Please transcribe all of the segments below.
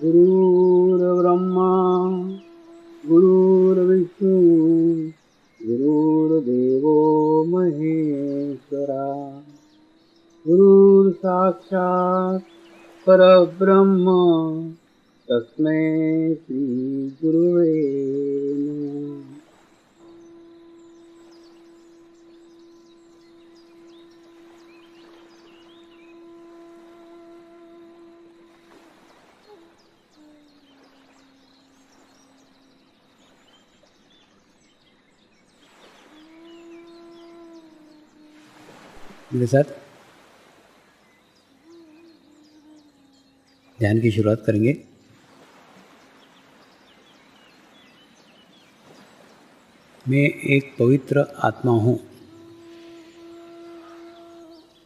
गुरुर्ब्रह्मा गुरुर्विष्णु गुरुर्देवो महेश्वरा गुरुर्साक्षात् परब्रह्म तस्मै श्री गुरुवे नमः। मेरे साथ ध्यान की शुरुआत करेंगे। मैं एक पवित्र आत्मा हूँ।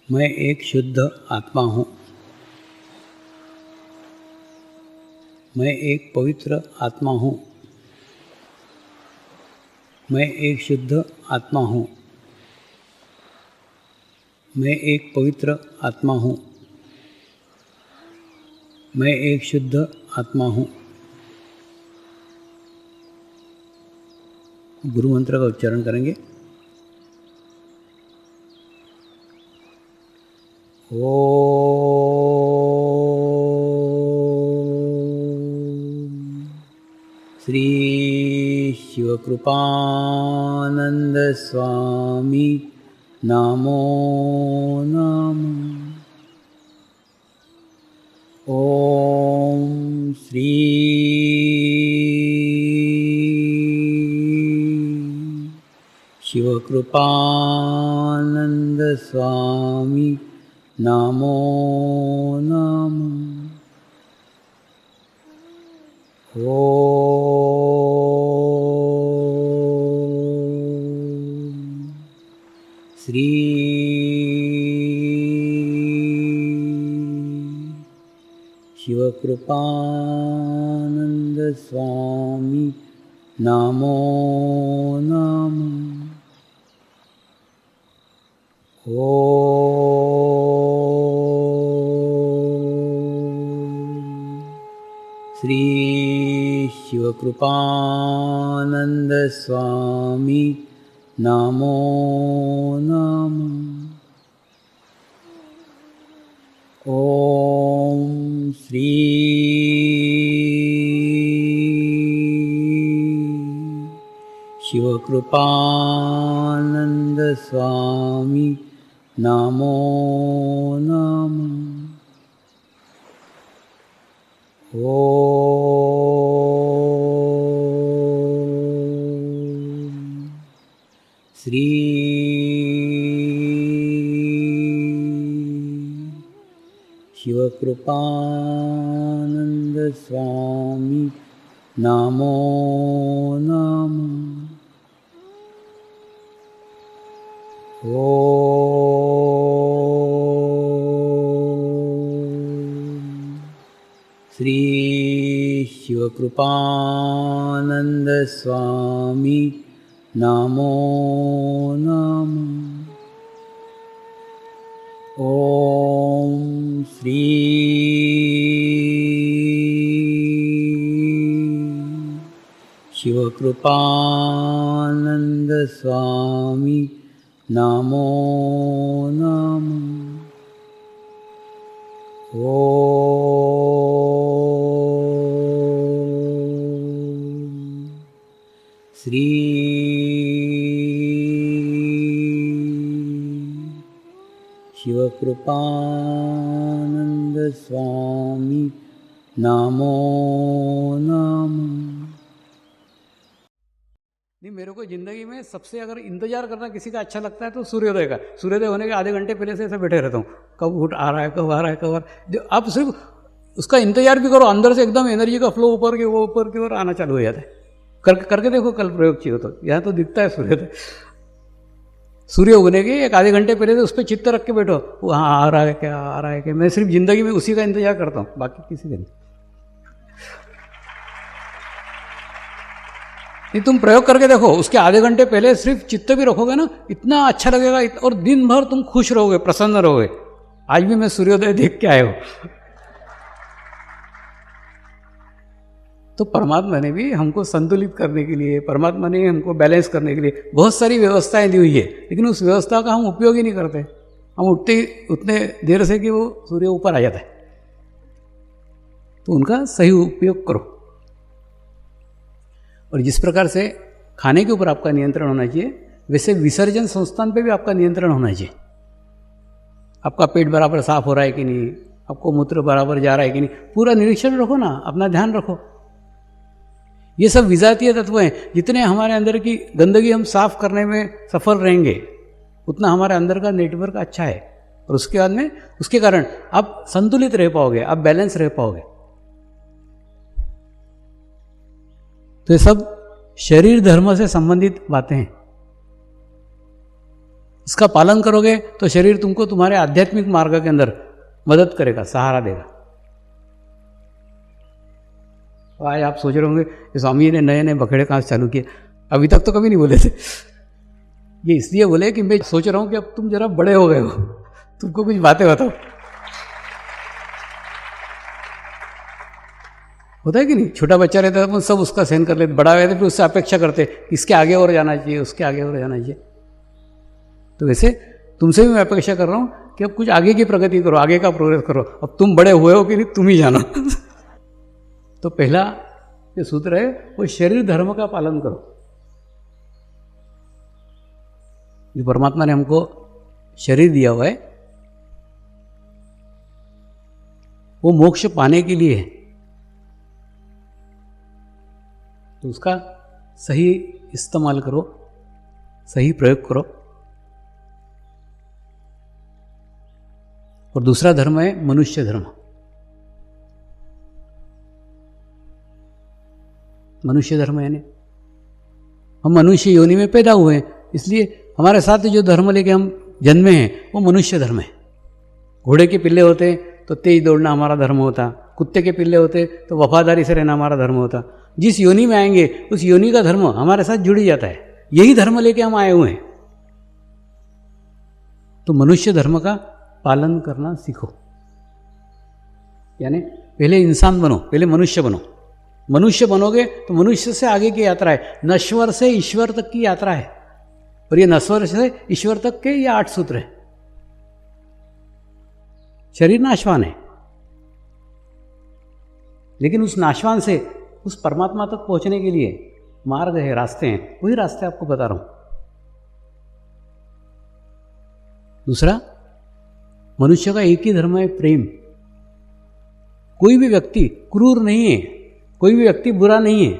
मैं एक शुद्ध आत्मा हूँ। मैं एक पवित्र आत्मा हूँ। मैं एक शुद्ध आत्मा हूँ। मैं एक पवित्र आत्मा हूँ। मैं एक शुद्ध आत्मा हूँ। गुरु मंत्र का उच्चारण करेंगे। ओम श्री शिवकृपानंद स्वामी नमो नमः। ओम श्री शिवकृपानंद स्वामी नमो नमः। ओम श्री शिवकृपानंद स्वामी नमो नमः। ओम श्री शिवकृपानंद स्वामी नमो नमः। ओम श्री शिवकृपानंद स्वामी नमो नमः। ओम श्री शिवकृपानंद स्वामी नमो नमः। ओम श्री शिवकृपानंद स्वामी नमो नमः। ओम श्री शिवकृपानंद स्वामी नमो नमः। ओम श्री शिवकृपानंद स्वामी नमो नमः। नहीं, मेरे को ज़िंदगी में सबसे अगर इंतज़ार करना किसी का अच्छा लगता है तो सूर्योदय का। सूर्योदय होने के आधे घंटे पहले से ऐसे बैठे रहता हूँ, कब उठ आ रहा है, कब आ रहा है, कब आ रहा है। आप सिर्फ उसका इंतज़ार भी करो, अंदर से एकदम एनर्जी का फ्लो ऊपर की ओर आना चालू हो जाता है। करके देखो, कल प्रयोग चाहिए तो यहाँ तो दिखता है सूर्योदय। सूर्य उगने के एक आधे घंटे पहले से उस पर चित्त रख के बैठो, वहाँ आ रहा है क्या, आ रहा है क्या। मैं सिर्फ ज़िंदगी में उसी का इंतज़ार करता हूँ, बाकी किसी का नहीं। नहीं, तुम प्रयोग करके देखो, उसके आधे घंटे पहले सिर्फ चित्त भी रखोगे ना, इतना अच्छा लगेगा और दिन भर तुम खुश रहोगे, प्रसन्न रहोगे। आज भी मैं सूर्योदय देख के आया हूँ। तो परमात्मा ने भी हमको संतुलित करने के लिए, परमात्मा ने हमको बैलेंस करने के लिए बहुत सारी व्यवस्थाएं दी हुई है, लेकिन उस व्यवस्था का हम उपयोग ही नहीं करते। हम उठते ही उतने देर से कि वो सूर्य ऊपर आ जाता है। तो उनका सही उपयोग करो। और जिस प्रकार से खाने के ऊपर आपका नियंत्रण होना चाहिए, वैसे विसर्जन संस्थान पे भी आपका नियंत्रण होना चाहिए। आपका पेट बराबर साफ हो रहा है कि नहीं, आपको मूत्र बराबर जा रहा है कि नहीं, पूरा निरीक्षण रखो ना, अपना ध्यान रखो। ये सब विजातीय तत्व हैं। जितने हमारे अंदर की गंदगी हम साफ करने में सफल रहेंगे, उतना हमारे अंदर का नेटवर्क अच्छा है। और उसके बाद में उसके कारण आप संतुलित रह पाओगे, आप बैलेंस रह पाओगे। तो ये सब शरीर धर्म से संबंधित बातें हैं। इसका पालन करोगे तो शरीर तुमको तुम्हारे आध्यात्मिक मार्ग के अंदर मदद करेगा, सहारा देगा। आज आप सोच रहे होंगे कि स्वामी ने नए नए बखेड़े कहाँ से चालू किए, अभी तक तो कभी नहीं बोले थे। ये इसलिए बोले कि मैं सोच रहा हूँ कि अब तुम जरा बड़े हो गए हो, तुमको कुछ बातें बताओ। होता है कि नहीं, छोटा बच्चा रहता है तो सब उसका सहन कर लेते, बड़ा रहता फिर उससे अपेक्षा करते कि इसके आगे और जाना चाहिए, उसके आगे और जाना चाहिए। तो वैसे तुमसे भी मैं अपेक्षा कर रहा हूँ कि अब कुछ आगे की प्रगति करो, आगे का प्रोग्रेस करो। अब तुम बड़े हुए हो कि नहीं, तुम ही जानो। तो पहला जो सूत्र है वो शरीर धर्म का पालन करो। जो परमात्मा ने हमको शरीर दिया हुआ है वो मोक्ष पाने के लिए है, तो उसका सही इस्तेमाल करो, सही प्रयोग करो। और दूसरा धर्म है मनुष्य धर्म। मनुष्य धर्म यानी हम मनुष्य योनि में पैदा हुए हैं, इसलिए हमारे साथ जो धर्म लेके हम जन्मे हैं वो मनुष्य धर्म है। घोड़े के पिल्ले होते तो तेज दौड़ना हमारा धर्म होता, कुत्ते के पिल्ले होते तो वफादारी से रहना हमारा धर्म होता। जिस योनि में आएंगे उस योनि का धर्म हमारे साथ जुड़ जाता है। यही धर्म लेके हम आए हुए हैं। तो मनुष्य धर्म का पालन करना सीखो। यानी पहले इंसान बनो, पहले मनुष्य बनो। मनुष्य बनोगे तो मनुष्य से आगे की यात्रा है, नश्वर से ईश्वर तक की यात्रा है। और ये नश्वर से ईश्वर तक के ये 8 सूत्र है। शरीर नाशवान है, लेकिन उस नाशवान से उस परमात्मा तक पहुंचने के लिए मार्ग है, रास्ते हैं। वही रास्ते आपको बता रहा हूं। दूसरा, मनुष्य का एक ही धर्म है, प्रेम। कोई भी व्यक्ति क्रूर नहीं है, कोई भी व्यक्ति बुरा नहीं है।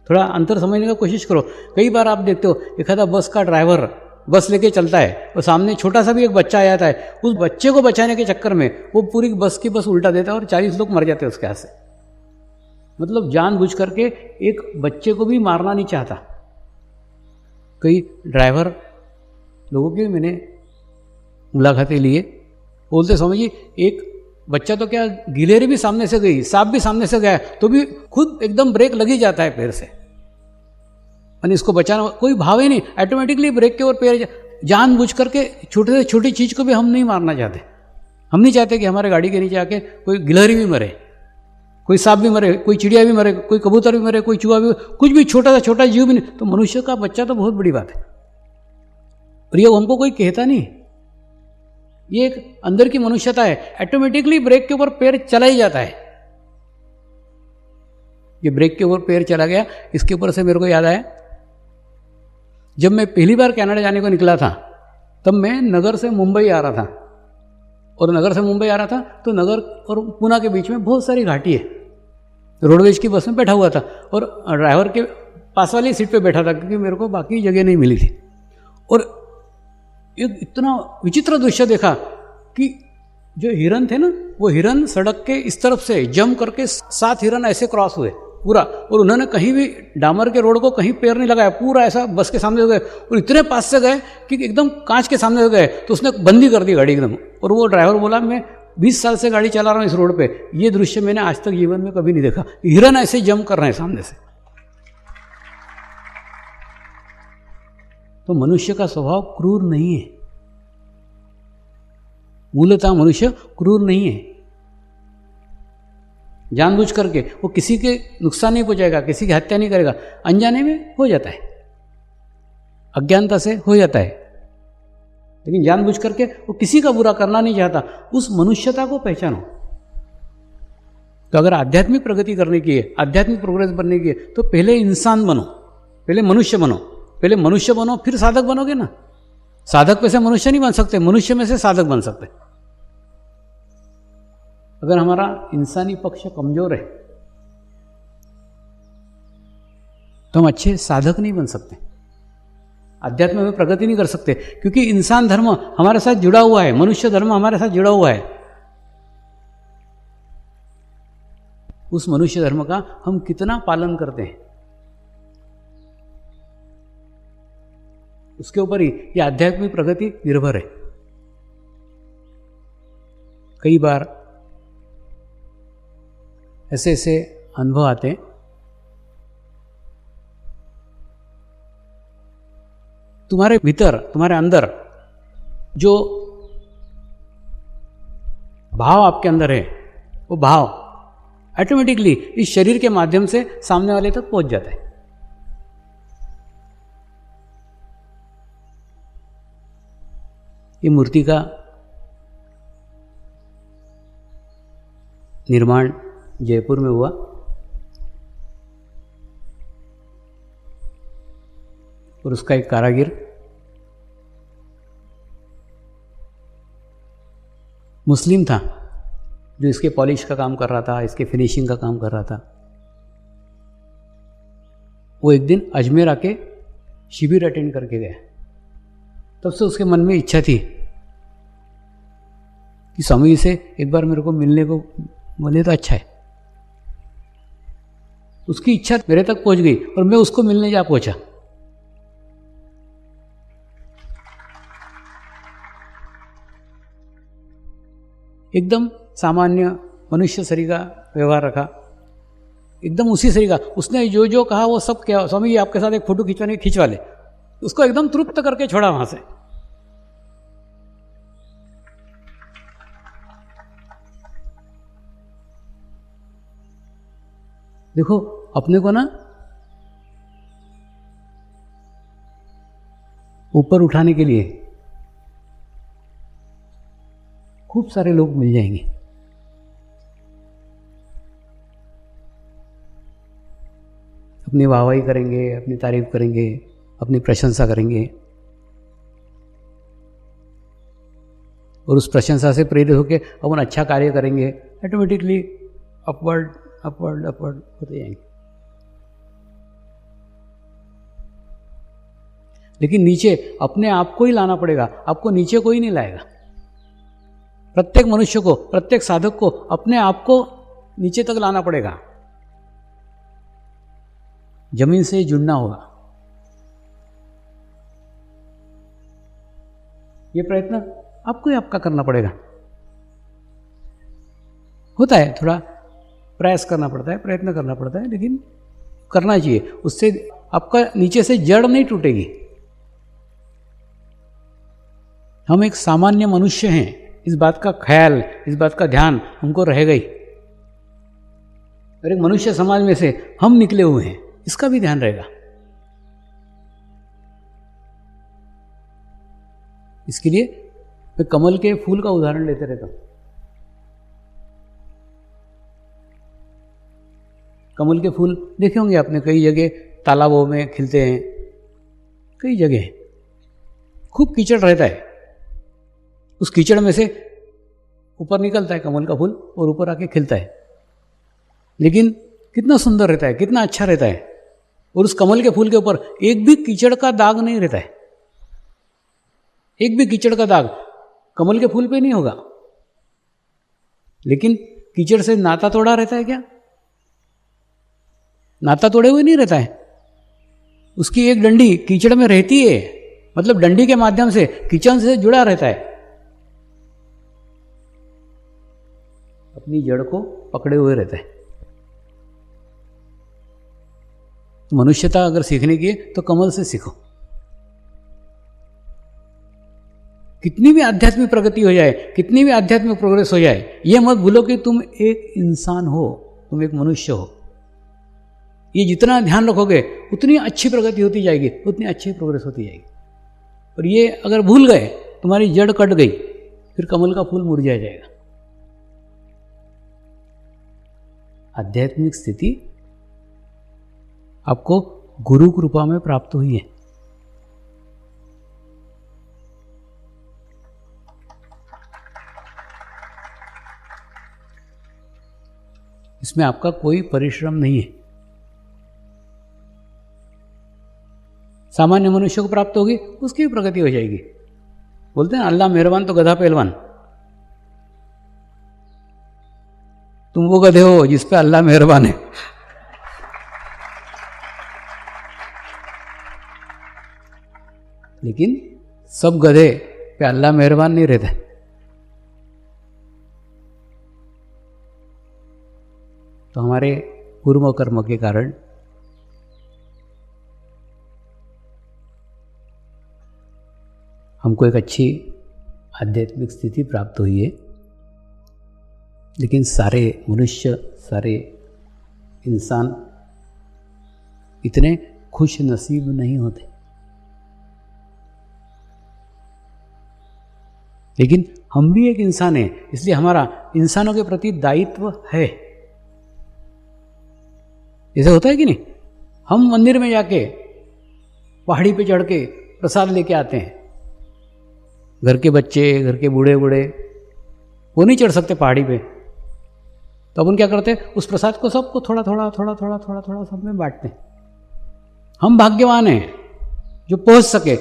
थोड़ा अंतर समझने का कोशिश करो। कई बार आप देखते हो एक आधा बस का ड्राइवर बस लेके चलता है और सामने छोटा सा भी एक बच्चा आ जाता है, उस बच्चे को बचाने के चक्कर में वो पूरी बस की बस उल्टा देता है और 40 लोग मर जाते हैं उसके हाथ से। मतलब जानबूझ करके एक बच्चे को भी मारना नहीं चाहता। कई ड्राइवर लोगों की मैंने मुलाकातें लिए, बोलते स्वामी जी एक बच्चा तो क्या, गिलेरी भी सामने से गई, सांप भी सामने से गया, तो भी खुद एकदम ब्रेक लग ही जाता है पैर से। और इसको बचाना कोई भाव ही नहीं, ऑटोमेटिकली ब्रेक के ऊपर पैर, जानबूझ करके छोटे से छोटी चीज़ को भी हम नहीं मारना चाहते। हम नहीं चाहते कि हमारे गाड़ी के नीचे आके कोई गिलहरी भी मरे, कोई सांप भी मरे, कोई चिड़िया भी मरे, कोई कबूतर भी मरे, कोई चूहा भी, कुछ भी छोटा सा छोटा जीव भी नहीं। तो मनुष्य का बच्चा तो बहुत बड़ी बात है। और ये हमको कोई कहता नहीं, ये एक अंदर की मनुष्यता है। ऑटोमेटिकली ब्रेक के ऊपर पैर चला ही जाता है। ये ब्रेक के ऊपर पैर चला गया, इसके ऊपर से मेरे को याद आया, जब मैं पहली बार कनाडा जाने को निकला था तब मैं नगर से मुंबई आ रहा था। और नगर से मुंबई आ रहा था तो नगर और पुणे के बीच में बहुत सारी घाटी है। रोडवेज की बस में बैठा हुआ था और ड्राइवर के पास वाली सीट पे बैठा था, क्योंकि मेरे को बाकी जगह नहीं मिली थी। और एक इतना विचित्र दृश्य देखा कि जो हिरन थे ना, वो हिरन सड़क के इस तरफ से जंप करके 7 हिरन ऐसे क्रॉस हुए पूरा, और उन्होंने कहीं भी डामर के रोड को कहीं पैर नहीं लगाया, पूरा ऐसा बस के सामने गए और इतने पास से गए कि एकदम कांच के सामने गए। तो उसने बंदी कर दी गाड़ी एकदम। और वो ड्राइवर बोला मैं 20 साल से गाड़ी चला रहा हूँ इस रोड पे, ये दृश्य मैंने आज तक जीवन में कभी नहीं देखा। हिरन ऐसे जंप कर रहे हैं सामने से। तो मनुष्य का स्वभाव क्रूर नहीं है, मूलतः मनुष्य क्रूर नहीं है। जानबूझ करके वो किसी के नुकसान नहीं पहुंचाएगा, किसी की हत्या नहीं करेगा, अनजाने में हो जाता है, अज्ञानता से हो जाता है, लेकिन जानबूझ करके वो किसी का बुरा करना नहीं चाहता। उस मनुष्यता को पहचानो। तो अगर आध्यात्मिक प्रगति करने की है, आध्यात्मिक प्रोग्रेस बनने की है, तो पहले इंसान बनो, पहले मनुष्य बनो, पहले मनुष्य बनो, फिर साधक बनोगे ना। साधक में से मनुष्य नहीं बन सकते, मनुष्य में से साधक बन सकते। अगर हमारा इंसानी पक्ष कमजोर है तो हम अच्छे साधक नहीं बन सकते, अध्यात्म में प्रगति नहीं कर सकते, क्योंकि इंसान धर्म हमारे साथ जुड़ा हुआ है, मनुष्य धर्म हमारे साथ जुड़ा हुआ है। उस मनुष्य धर्म का हम कितना पालन करते हैं, उसके ऊपर ही ये आध्यात्मिक प्रगति निर्भर है। कई बार ऐसे ऐसे अनुभव आते हैं, तुम्हारे भीतर, तुम्हारे अंदर जो भाव आपके अंदर है, वो भाव ऑटोमेटिकली इस शरीर के माध्यम से सामने वाले तक पहुंच जाता है। ये मूर्ति का निर्माण जयपुर में हुआ। और उसका एक कारीगर मुस्लिम था जो इसके पॉलिश का काम कर रहा था, इसके फिनिशिंग का काम कर रहा था। वो एक दिन अजमेर आके शिविर अटेंड करके गया। तब से उसके मन में इच्छा थी कि स्वामी जी से एक बार मेरे को मिलने को बोले तो अच्छा है। उसकी इच्छा मेरे तक पहुंच गई और मैं उसको मिलने जा पहुंचा। एकदम सामान्य मनुष्य शरीर का व्यवहार रखा, एकदम उसी शरीर का। उसने जो जो कहा वो सब क्या, स्वामी जी आपके साथ एक फोटो खिंचवा ले। उसको एकदम तृप्त करके छोड़ा वहां से। देखो अपने को ना ऊपर उठाने के लिए खूब सारे लोग मिल जाएंगे। अपनी वाहवाही करेंगे, अपनी तारीफ करेंगे, अपनी प्रशंसा करेंगे, और उस प्रशंसा से प्रेरित होकर अपन अच्छा कार्य करेंगे। ऑटोमेटिकली अपवर्ड अपवर्ड अपवर्ड होते जाएंगे। लेकिन नीचे अपने आप को ही लाना पड़ेगा, आपको नीचे कोई नहीं लाएगा। प्रत्येक मनुष्य को, प्रत्येक साधक को अपने आप को नीचे तक लाना पड़ेगा। जमीन से जुड़ना होगा। ये प्रयत्न आपको ही आपका करना पड़ेगा। होता है, थोड़ा प्रयास करना पड़ता है, प्रयत्न करना पड़ता है, लेकिन करना चाहिए। उससे आपका नीचे से जड़ नहीं टूटेगी। हम एक सामान्य मनुष्य हैं, इस बात का ख्याल, इस बात का ध्यान हमको रहेगा ही। और एक मनुष्य समाज में से हम निकले हुए हैं, इसका भी ध्यान रहेगा। इसके लिए मैं कमल के फूल का उदाहरण लेते रहता हूं। कमल के फूल देखे होंगे आपने, कई जगह तालाबों में खिलते हैं, कई जगह खूब कीचड़ रहता है। उस कीचड़ में से ऊपर निकलता है कमल का फूल और ऊपर आके खिलता है। लेकिन कितना सुंदर रहता है, कितना अच्छा रहता है। और उस कमल के फूल के ऊपर एक भी कीचड़ का दाग नहीं रहता है। एक भी कीचड़ का दाग कमल के फूल पे नहीं होगा। लेकिन कीचड़ से नाता तोड़ा रहता है क्या? नाता तोड़े हुए नहीं रहता है। उसकी एक डंडी कीचड़ में रहती है, मतलब डंडी के माध्यम से कीचड़ से जुड़ा रहता है। अपनी जड़ को पकड़े हुए रहता है। मनुष्यता अगर सीखने की है तो कमल से सीखो। कितनी भी आध्यात्मिक प्रगति हो जाए, कितनी भी आध्यात्मिक प्रोग्रेस हो जाए, यह मत भूलो कि तुम एक इंसान हो। तुम एक मनुष्य हो। ये जितना ध्यान रखोगे उतनी अच्छी प्रगति होती जाएगी, उतनी अच्छी प्रोग्रेस होती जाएगी। और ये अगर भूल गए, तुम्हारी जड़ कट गई, फिर कमल का फूल मुरझा जाएगा। आध्यात्मिक स्थिति आपको गुरु कृपा में प्राप्त हुई है। इसमें आपका कोई परिश्रम नहीं है। सामान्य मनुष्य को प्राप्त होगी, उसकी भी प्रगति हो जाएगी। बोलते हैं अल्लाह मेहरबान तो गधा पहलवान। तुम वो गधे हो जिस पे अल्लाह मेहरबान है। लेकिन सब गधे पे अल्लाह मेहरबान नहीं रहते। तो हमारे पूर्व कर्म के कारण हमको एक अच्छी आध्यात्मिक स्थिति प्राप्त हुई है। लेकिन सारे मनुष्य, सारे इंसान इतने खुश नसीब नहीं होते। लेकिन हम भी एक इंसान हैं, इसलिए हमारा इंसानों के प्रति दायित्व है। ऐसा होता है कि नहीं? हम मंदिर में जाके पहाड़ी पे चढ़ के प्रसाद लेके आते हैं। घर के बच्चे, घर के बूढ़े बूढ़े वो नहीं चढ़ सकते पहाड़ी पे, तो अपन क्या करते हैं, उस प्रसाद को सबको थोड़ा थोड़ा थोड़ा थोड़ा थोड़ा थोड़ा सब में बांटते हैं। हम भाग्यवान हैं जो पहुंच सके,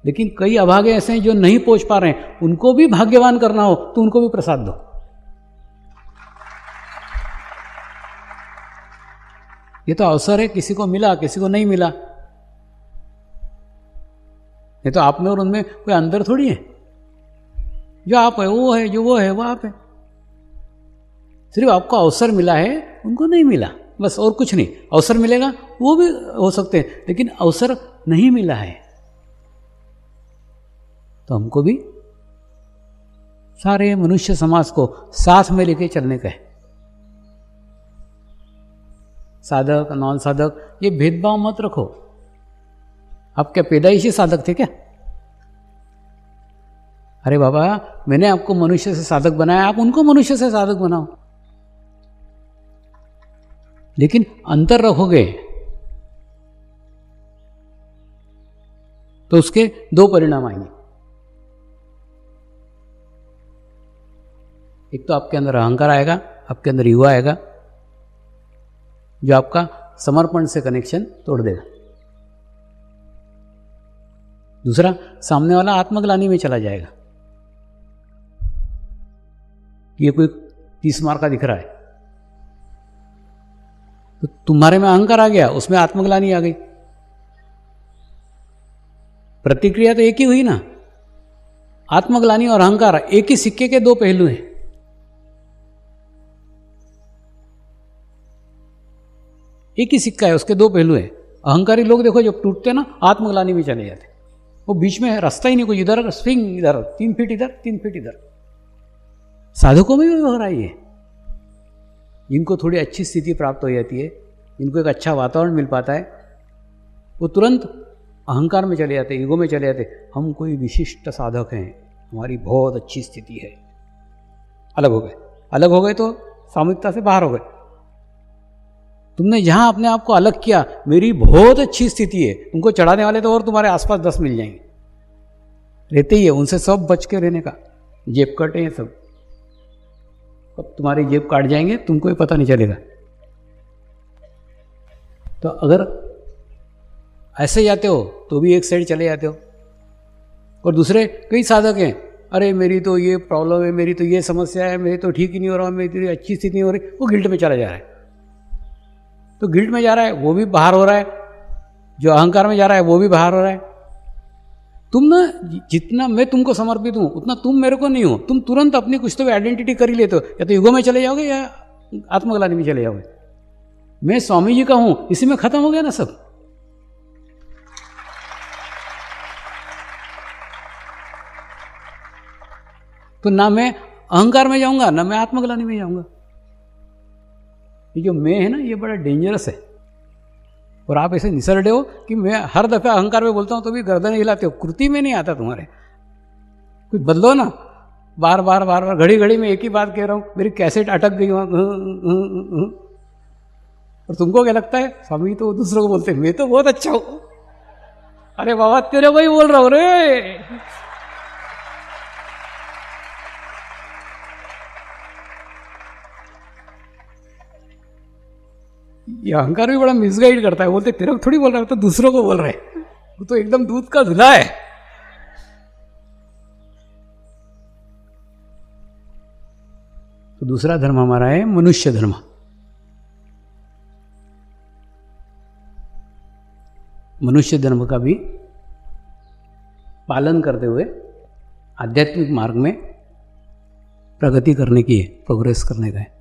लेकिन कई अभागे ऐसे हैं जो नहीं पहुंच पा रहे हैं। उनको भी भाग्यवान करना हो तो उनको भी प्रसाद दो। ये तो अवसर है, किसी को मिला किसी को नहीं मिला। ये तो आप में और उनमें कोई अंतर थोड़ी है। जो आप है वो है, जो वो है वो आप है। सिर्फ आपको अवसर मिला है, उनको नहीं मिला, बस और कुछ नहीं। अवसर मिलेगा वो भी हो सकते हैं, लेकिन अवसर नहीं मिला है। तो हमको भी सारे मनुष्य समाज को साथ में लेके चलने का है। साधक नॉन साधक ये भेदभाव मत रखो। आप क्या पैदाइशी साधक थे क्या? अरे बाबा, मैंने आपको मनुष्य से साधक बनाया, आप उनको मनुष्य से साधक बनाओ। लेकिन अंतर रखोगे तो उसके दो परिणाम आएंगे। एक तो आपके अंदर अहंकार आएगा, आपके अंदर ईगो आएगा, जो आपका समर्पण से कनेक्शन तोड़ देगा। दूसरा, सामने वाला आत्मग्लानि में चला जाएगा। ये कोई 30 मार्क का दिख रहा है, तो तुम्हारे में अहंकार आ गया, उसमें आत्मग्लानि आ गई। प्रतिक्रिया तो एक ही हुई ना। आत्मग्लानि और अहंकार एक ही सिक्के के दो पहलू हैं। एक ही सिक्का है, उसके दो पहलू हैं। अहंकारी लोग देखो जब टूटते ना, आत्मग्लानि में चले जाते। वो बीच में रास्ता ही नहीं, कोई इधर स्विंग, इधर 3 फीट इधर 3 फीट इधर। साधकों में भी हो रहा है। जिनको थोड़ी अच्छी स्थिति प्राप्त हो जाती है, जिनको एक अच्छा वातावरण मिल पाता है, वो तुरंत अहंकार में चले जाते, ईगो में चले जाते। हम कोई विशिष्ट साधक हैं, हमारी बहुत अच्छी स्थिति है। अलग हो गए। अलग हो गए तो सामूहिकता से बाहर हो गए। तुमने जहां अपने आप को अलग किया, मेरी बहुत अच्छी स्थिति है, तुमको चढ़ाने वाले तो और तुम्हारे आसपास 10 मिल जाएंगे। रहते ही है, उनसे सब बच के रहने का। जेब कटे हैं सब, अब तुम्हारी जेब काट जाएंगे, तुमको ही पता नहीं चलेगा। तो अगर ऐसे जाते हो तो भी एक साइड चले जाते हो। और दूसरे कई साधक हैं, अरे मेरी तो ये प्रॉब्लम है, मेरी तो ये समस्या है, मेरी तो ठीक ही नहीं हो रहा, मेरी अच्छी स्थिति नहीं हो रही, वो गिल्ट में चला जा रहा है। तो गिल्ट में जा रहा है, वो भी बाहर हो रहा है। जो अहंकार में जा रहा है, वो भी बाहर हो रहा है। तुम ना, जितना मैं तुमको समर्पित हूं, उतना तुम मेरे को नहीं हो। तुम तुरंत अपनी कुछ तो आइडेंटिटी कर ही लेते हो। या तो ईगो में चले जाओगे या आत्मग्लानि में चले जाओगे। मैं स्वामी जी का हूं, इसी में खत्म हो गया ना सब। तो ना मैं अहंकार में जाऊंगा, ना मैं आत्मग्लानि में जाऊंगा। ये जो मैं है ना, ये बड़ा डेंजरस है। और आप ऐसे निसरडे हो कि मैं हर दफ़े अहंकार में बोलता हूँ तो भी गर्दन हिलाते हो, कृति में नहीं आता तुम्हारे। कुछ बदलो ना, बार बार घड़ी घड़ी में एक ही बात कह रहा हूँ, मेरी कैसेट अटक गई वहाँ। और तुमको क्या लगता है, स्वामी तो दूसरों को बोलते, मैं तो बहुत अच्छा हूँ। अरे बाबा तेरे को ही बोल रहा हूँ रे। ये अहंकार भी बड़ा मिसगाइड करता है, बोलते तेरे को थोड़ी बोल रहा है, तो दूसरों को बोल रहे हैं, वो तो एकदम दूध का धुला है। तो दूसरा धर्म हमारा है मनुष्य धर्म। मनुष्य धर्म का भी पालन करते हुए आध्यात्मिक मार्ग में प्रगति करने की है, प्रोग्रेस करने का है।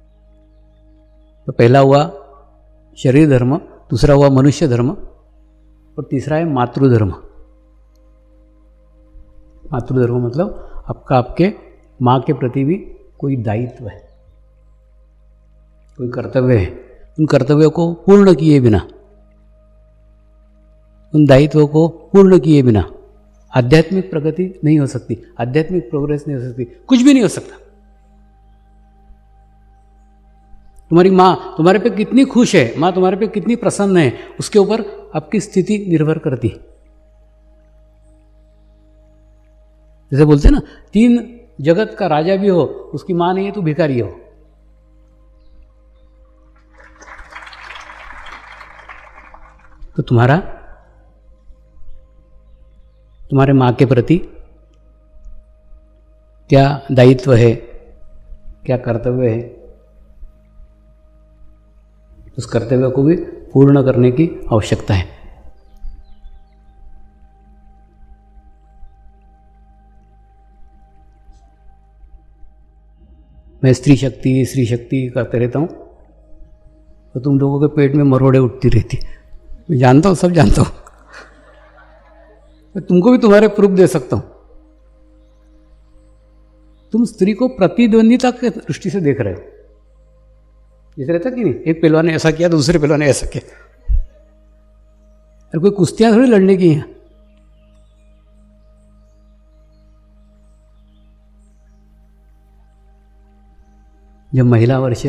तो पहला हुआ शरीर धर्म, दूसरा हुआ मनुष्य धर्म, और तीसरा है मातृधर्म। मातृधर्म मतलब आपका आपके माँ के प्रति भी कोई दायित्व है, कोई कर्तव्य है। उन कर्तव्यों को पूर्ण किए बिना, उन दायित्वों को पूर्ण किए बिना आध्यात्मिक प्रगति नहीं हो सकती, आध्यात्मिक प्रोग्रेस नहीं हो सकती, कुछ भी नहीं हो सकता। तुम्हारी माँ तुम्हारे पे कितनी खुश है, माँ तुम्हारे पे कितनी प्रसन्न है, उसके ऊपर आपकी स्थिति निर्भर करती है। जैसे बोलते हैं ना, 3 जगत का राजा भी हो, उसकी माँ नहीं है तो भिखारी हो। तो तुम्हारे माँ के प्रति क्या दायित्व है, क्या कर्तव्य है, उस कर्तव्य को भी पूर्ण करने की आवश्यकता है। मैं स्त्री शक्ति करते रहता हूँ, तो तुम लोगों के पेट में मरोड़े उठती रहती। मैं जानता हूँ, सब जानता हूँ। मैं तुमको भी तुम्हारे प्रूफ दे सकता हूँ। तुम स्त्री को प्रतिद्वंदिता के दृष्टि से देख रहे हो। जैसे रहता कि नहीं, एक पहलवान ने ऐसा किया, दूसरे पहलवान ने ऐसा किया। और कोई कुश्तियां थोड़ी लड़ने की हैं। जब महिला वर्ष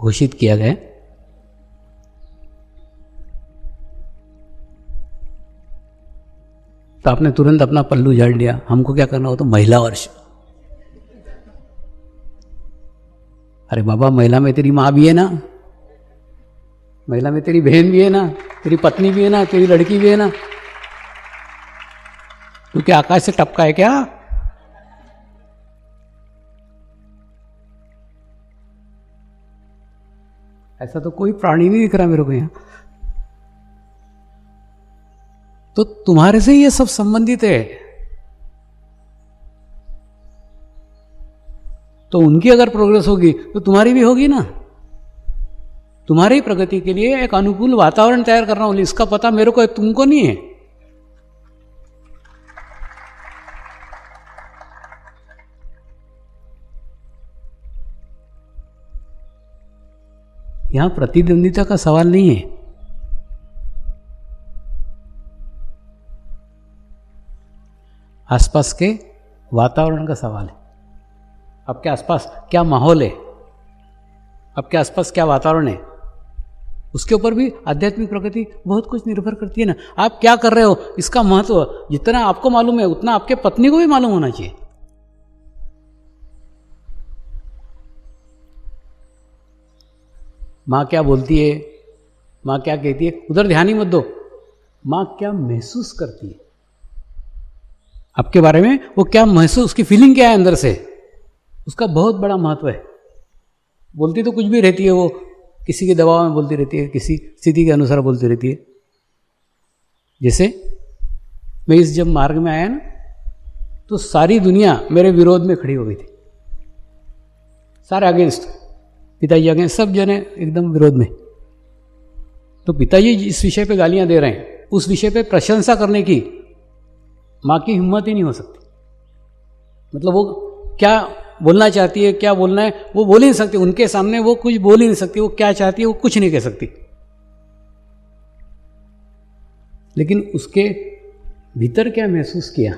घोषित किया गया, तो आपने तुरंत अपना पल्लू झाड़ लिया, हमको क्या करना हो तो महिला वर्ष। अरे बाबा, महिला में तेरी माँ भी है ना, महिला में तेरी बहन भी है ना, तेरी पत्नी भी है ना, तेरी लड़की भी है ना। तू क्या आकाश से टपका है क्या? ऐसा तो कोई प्राणी नहीं दिख रहा मेरे को यहाँ। तो तुम्हारे से ये सब संबंधित है। तो उनकी अगर प्रोग्रेस होगी तो तुम्हारी भी होगी ना। तुम्हारी प्रगति के लिए एक अनुकूल वातावरण तैयार करना होगा, इसका पता मेरे को है, तुमको नहीं है। यहां प्रतिद्वंदिता का सवाल नहीं है। आसपास के वातावरण का सवाल है। आपके आसपास क्या माहौल है, आपके आसपास क्या वातावरण है, उसके ऊपर भी आध्यात्मिक प्रगति बहुत कुछ निर्भर करती है ना। आप क्या कर रहे हो, इसका महत्व जितना आपको मालूम है उतना आपके पत्नी को भी मालूम होना चाहिए। माँ क्या बोलती है, माँ क्या कहती है, उधर ध्यान ही मत दो। माँ क्या महसूस करती है आपके बारे में, वो क्या महसूस, उसकी फीलिंग क्या है अंदर से, उसका बहुत बड़ा महत्व है। बोलती तो कुछ भी रहती है, वो किसी के दबाव में बोलती रहती है, किसी स्थिति के अनुसार बोलती रहती है। जैसे मैं इस जब मार्ग में आया ना, तो सारी दुनिया मेरे विरोध में खड़ी हो गई थी, सारे अगेंस्ट, पिताजी अगेंस्ट, सब जने एकदम विरोध में। तो पिताजी इस विषय पे गालियां दे रहे हैं, उस विषय पे प्रशंसा करने की माँ की हिम्मत ही नहीं हो सकती। मतलब वो क्या बोलना चाहती है, क्या बोलना है, वो बोल ही नहीं सकती। उनके सामने वो कुछ बोल ही नहीं सकती। वो क्या चाहती है वो कुछ नहीं कह सकती। लेकिन उसके भीतर क्या महसूस किया,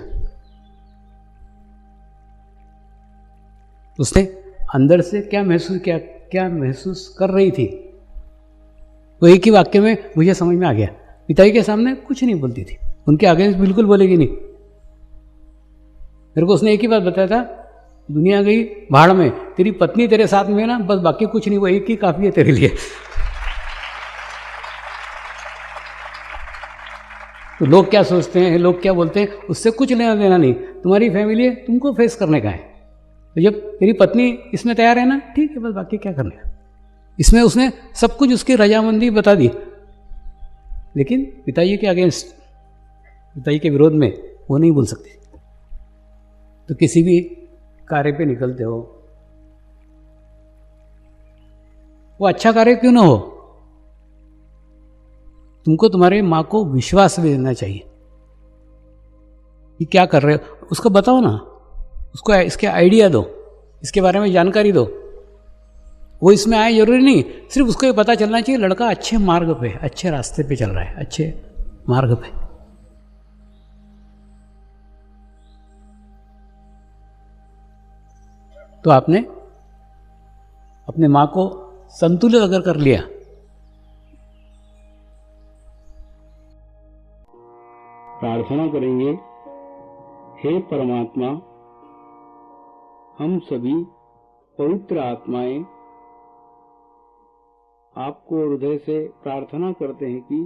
उसने अंदर से क्या महसूस किया, क्या महसूस कर रही थी, वो एक ही वाक्य में मुझे समझ में आ गया। पिताजी के सामने कुछ नहीं बोलती थी, उनके आगे बिल्कुल बोलेगी नहीं। मेरे को उसने एक ही बात बताया था, दुनिया गई भाड़ में, तेरी पत्नी तेरे साथ में है ना, बस बाकी कुछ नहीं, वो एक ही काफ़ी है तेरे लिए। तो लोग क्या सोचते हैं, लोग क्या बोलते हैं, उससे कुछ लेना देना नहीं। तुम्हारी फैमिली है, तुमको फेस करने का है। तो जब तेरी पत्नी इसमें तैयार है ना, ठीक है, बस बाकी क्या करना है। इसमें उसने सब कुछ उसकी रजामंदी बता दी। लेकिन पिताजी के अगेंस्ट, पिताजी के विरोध में वो नहीं बोल सकती। तो किसी भी कार्य पे निकलते हो, वो अच्छा कार्य क्यों ना हो, तुमको तुम्हारे माँ को विश्वास देना चाहिए कि क्या कर रहे हो, उसको बताओ ना, उसको इसके आइडिया दो, इसके बारे में जानकारी दो। वो इसमें आए जरूरी नहीं, सिर्फ उसको ये पता चलना चाहिए लड़का अच्छे मार्ग पे, अच्छे रास्ते पे चल रहा है, अच्छे मार्ग पे। तो आपने अपने माँ को संतुलित अगर कर लिया, प्रार्थना करेंगे, हे परमात्मा, हम सभी पवित्र आत्माएं आपको हृदय से प्रार्थना करते हैं कि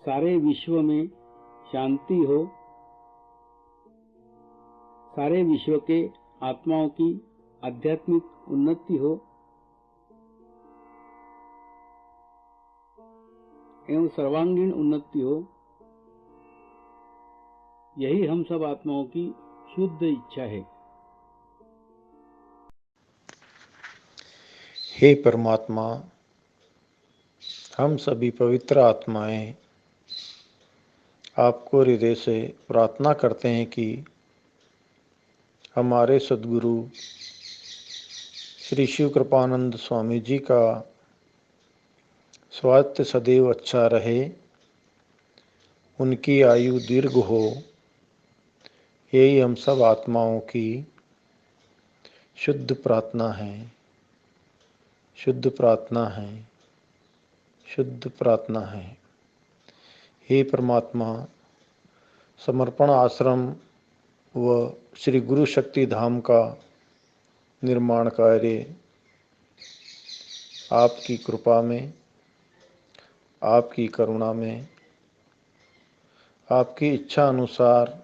सारे विश्व में शांति हो, सारे विश्व के आत्माओं की आध्यात्मिक उन्नति हो एवं सर्वांगीण उन्नति हो। यही हम सब आत्माओं की शुद्ध इच्छा है। हे परमात्मा, हम सभी पवित्र आत्माएं आपको हृदय से प्रार्थना करते हैं कि हमारे सद्गुरु श्री शिव कृपानंद स्वामी जी का स्वास्थ्य सदैव अच्छा रहे, उनकी आयु दीर्घ हो। यही हम सब आत्माओं की शुद्ध प्रार्थना है, शुद्ध प्रार्थना है, शुद्ध प्रार्थना है। हे परमात्मा, समर्पण आश्रम व श्री गुरु शक्ति धाम का निर्माण कार्य आपकी कृपा में, आपकी करुणा में, आपकी इच्छा अनुसार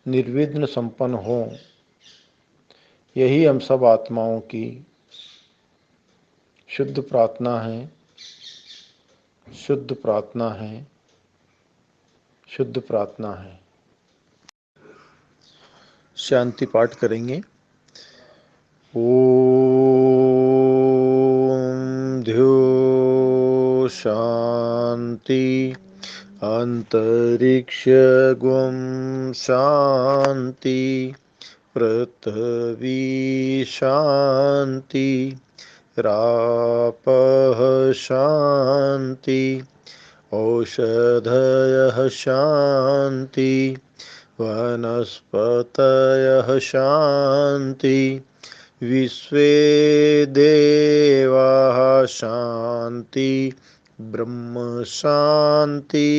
निर्विघ्न संपन्न हो। यही हम सब आत्माओं की शुद्ध प्रार्थना है, शुद्ध प्रार्थना है, शुद्ध प्रार्थना है। शांति पाठ करेंगे। ओम ध्यो शांति अंतरिक्ष गुम शांति पृथ्वी शांति रापः शांति औषधयः शांति वनस्पतयः शांति विश्वे देवाः शांति ब्रह्म शांति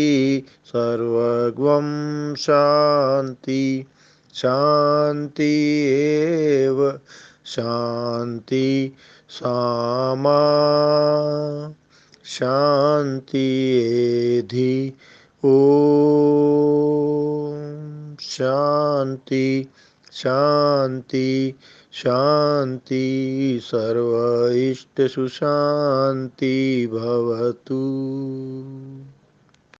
सर्वगं शांति शांति एव शांति सामा शांति एधि ओम शांति शांति शांति सर्व इष्ट सुशांति भवतु।